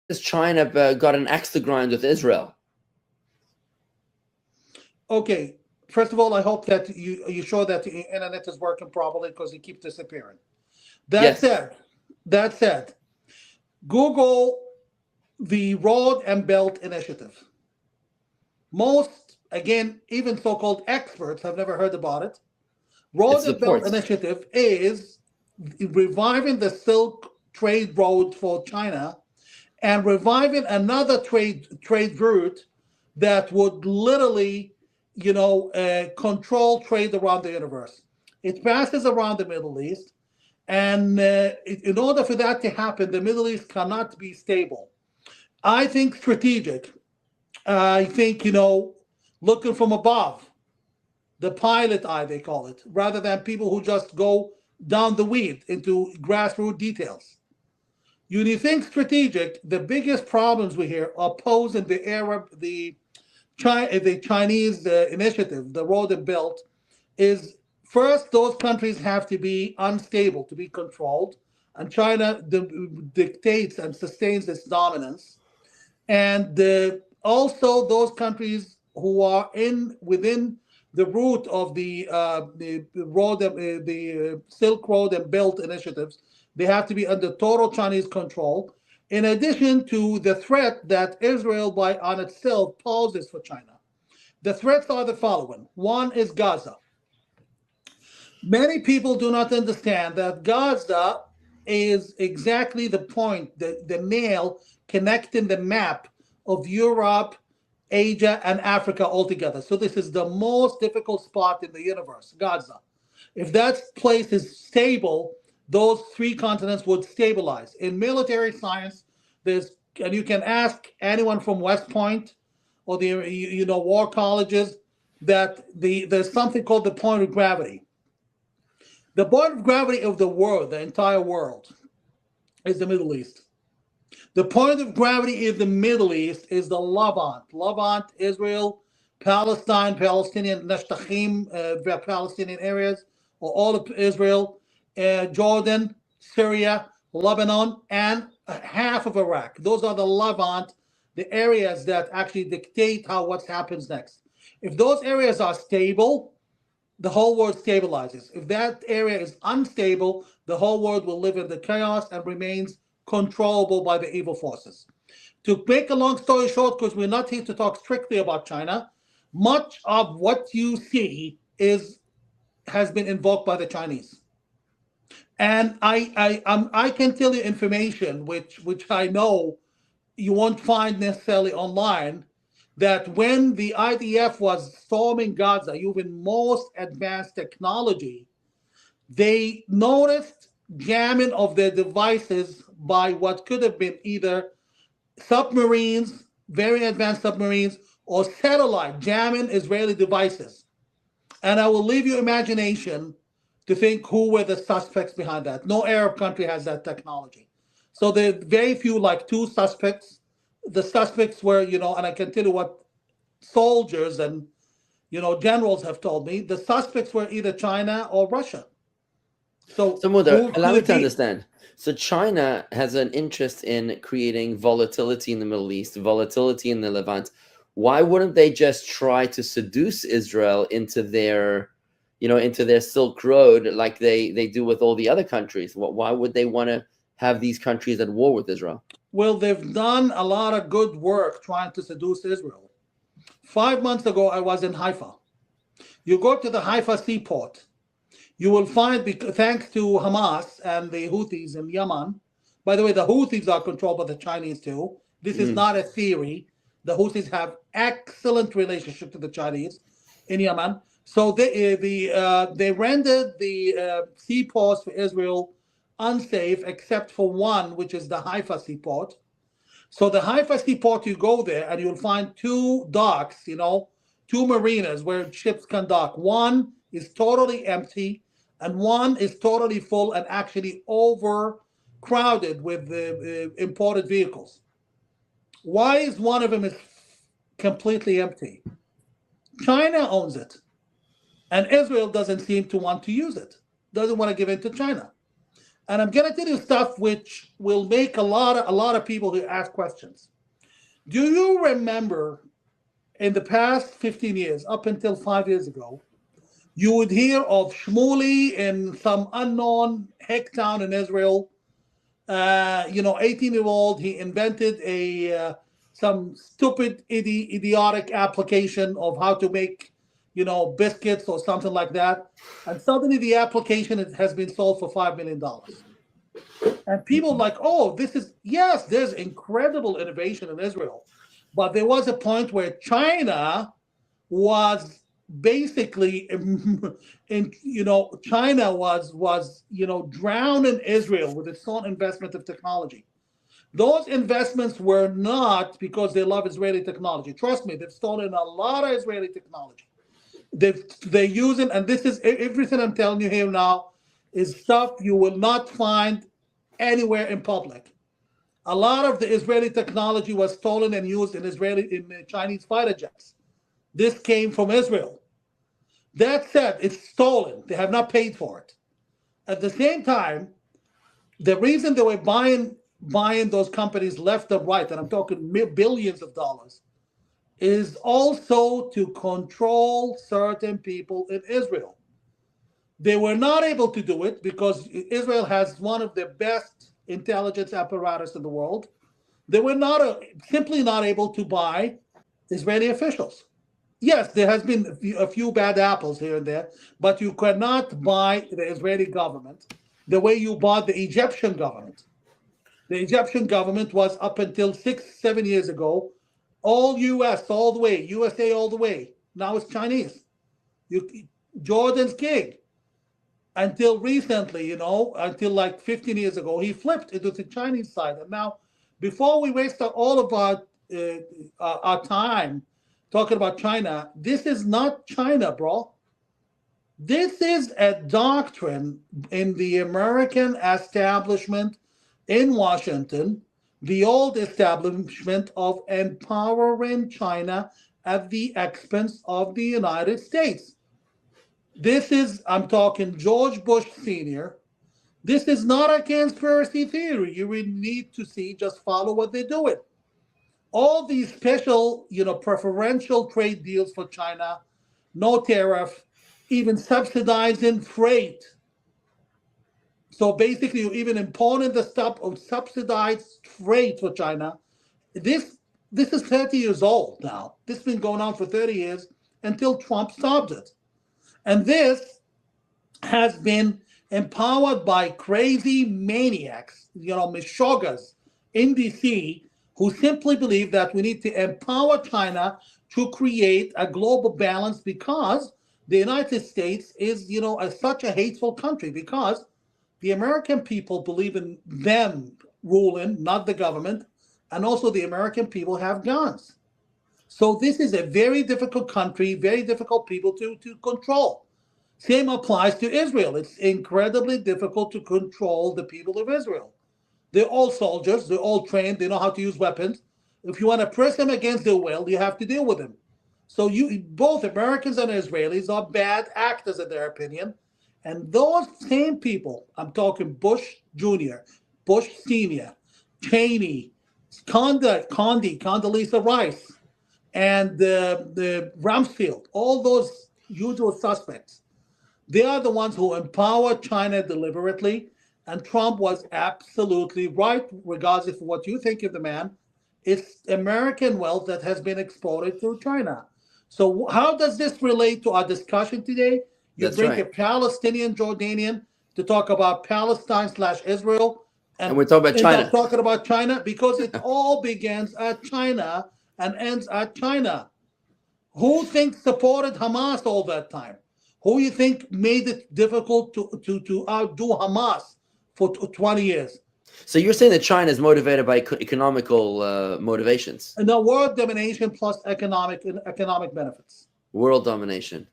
has China got an axe to grind with Israel? Okay, first of all, I hope that you show that the internet is working properly because it keeps disappearing. That Yes. said, that said, Google the Road and Belt Initiative. Most, again, even so-called experts have never heard about it. Road It's the and Belt ports. Initiative is reviving the Silk Trade Road for China and reviving another trade route that would literally, control trade around the universe. It passes around the Middle East, and in order for that to happen, the Middle East cannot be stable. I think strategic. I think looking from above, the pilot eye they call it, rather than people who just go down the weed into grassroots details. When you think strategic, the biggest problems we hear are posed in the Chinese initiative, the Road and Belt, is first those countries have to be unstable to be controlled, and China dictates and sustains its dominance. And also those countries who are in within the route of the Silk Road and Belt initiatives, they have to be under total Chinese control. In addition to the threat that Israel, by on itself, poses for China, the threats are the following: one is Gaza. Many people do not understand that Gaza is exactly the point, the nail connecting the map of Europe, Asia, and Africa altogether. So this is the most difficult spot in the universe, Gaza. If that place is stable, those three continents would stabilize. In military science, and you can ask anyone from West Point or the war colleges, that there's something called the point of gravity. The point of gravity of the world, the entire world, is the Middle East. The point of gravity in the Middle East is the Levant, Israel, Palestine, Palestinian Nashtachim, Palestinian areas, or all of Israel, Jordan, Syria, Lebanon, and half of Iraq. Those are the Levant, the areas that actually dictate how what happens next. If those areas are stable, the whole world stabilizes. If that area is unstable, the whole world will live in the chaos and remains controllable by the evil forces. To make a long story short, because we're not here to talk strictly about China, much of what you see has been invoked by the Chinese. And I can tell you information which I know you won't find necessarily online, that when the IDF was storming Gaza using most advanced technology, they noticed jamming of their devices by what could have been either submarines, very advanced submarines, or satellite jamming Israeli devices. And I will leave your imagination to think who were the suspects behind that. No Arab country has that technology. So there are very few, like two suspects. The suspects were, and I can tell you what soldiers and generals have told me. The suspects were either China or Russia. So So, Mudar, who allow could me it to be? understand. So, China has an interest in creating volatility in the Middle East, volatility in the Levant. Why wouldn't they just try to seduce Israel into their Silk Road like they do with all the other countries? Why would they want to have these countries at war with Israel? Well, they've done a lot of good work trying to seduce Israel. 5 months ago, I was in Haifa. You go to the Haifa seaport, you will find, thanks to Hamas and the Houthis in Yemen. By the way, the Houthis are controlled by the Chinese too. This is Mm. not a theory. The Houthis have excellent relationship to the Chinese in Yemen. So they rendered the seaports for Israel unsafe, except for one, which is the Haifa seaport. So the Haifa seaport, you go there and you'll find two docks, two marinas where ships can dock. One is totally empty, and one is totally full and actually overcrowded with imported vehicles. Why is one of them is completely empty? China owns it, and Israel doesn't seem to want to use it. Doesn't want to give in to China. And I'm going to tell you stuff which will make a lot of people who ask questions. Do you remember in the past 15 years, up until 5 years ago, you would hear of Shmuley in some unknown hick town in Israel, 18-year-old. He invented a some stupid, idiotic application of how to make, biscuits or something like that. And suddenly the application has been sold for $5 million. And people like, oh, yes, there's incredible innovation in Israel. But there was a point where China was basically China was drowning Israel with its own investment of technology. Those investments were not because they love Israeli technology. Trust me, they've stolen a lot of Israeli technology. They're using, and this is everything I'm telling you here now is stuff you will not find anywhere in public. A lot of the Israeli technology was stolen and used in Chinese fighter jets. This came from Israel. That said, it's stolen. They have not paid for it. At the same time, the reason they were buying those companies left and right, and I'm talking billions of dollars, is also to control certain people in Israel. They were not able to do it because Israel has one of the best intelligence apparatus in the world. They were simply not able to buy Israeli officials. Yes, there has been a few bad apples here and there, but you cannot buy the Israeli government the way you bought the Egyptian government. The Egyptian government was up until 6, 7 years ago, all US all the way, USA all the way. Now it's Chinese. Jordan's king. Until recently, until like 15 years ago, he flipped into the Chinese side. And now, before we waste all of our time talking about China, this is not China, bro. This is a doctrine in the American establishment in Washington, the old establishment of empowering China at the expense of the United States. I'm talking George Bush Sr. This is not a conspiracy theory. You really need to just follow what they're doing. All these special, preferential trade deals for China, no tariff, even subsidizing freight. So basically, you're even importing the stuff of subsidized freight for China. This is 30 years old now. This has been going on for 30 years until Trump stopped it. And this has been empowered by crazy maniacs, mishogas in DC, who simply believe that we need to empower China to create a global balance because the United States is, such a hateful country because the American people believe in them ruling, not the government, and also the American people have guns. So this is a very difficult country, very difficult people to control. Same applies to Israel. It's incredibly difficult to control the people of Israel. They're all soldiers. They're all trained. They know how to use weapons. If you want to press them against their will, you have to deal with them. So both Americans and Israelis are bad actors in their opinion. And those same people, I'm talking Bush Jr., Bush Sr., Cheney, Condoleezza Rice, and the Rumsfeld, all those usual suspects, they are the ones who empower China deliberately. And Trump was absolutely right, regardless of what you think of the man. It's American wealth that has been exported through China. So how does this relate to our discussion today? You That's bring right. a Palestinian Jordanian to talk about Palestine/Israel, And we're talking about China. talking about China because it all begins at China and ends at China. Who thinks supported Hamas all that time? Who you think made it difficult to outdo Hamas for 20 years? So you're saying that China is motivated by economical motivations? And the world domination plus economic benefits. World domination.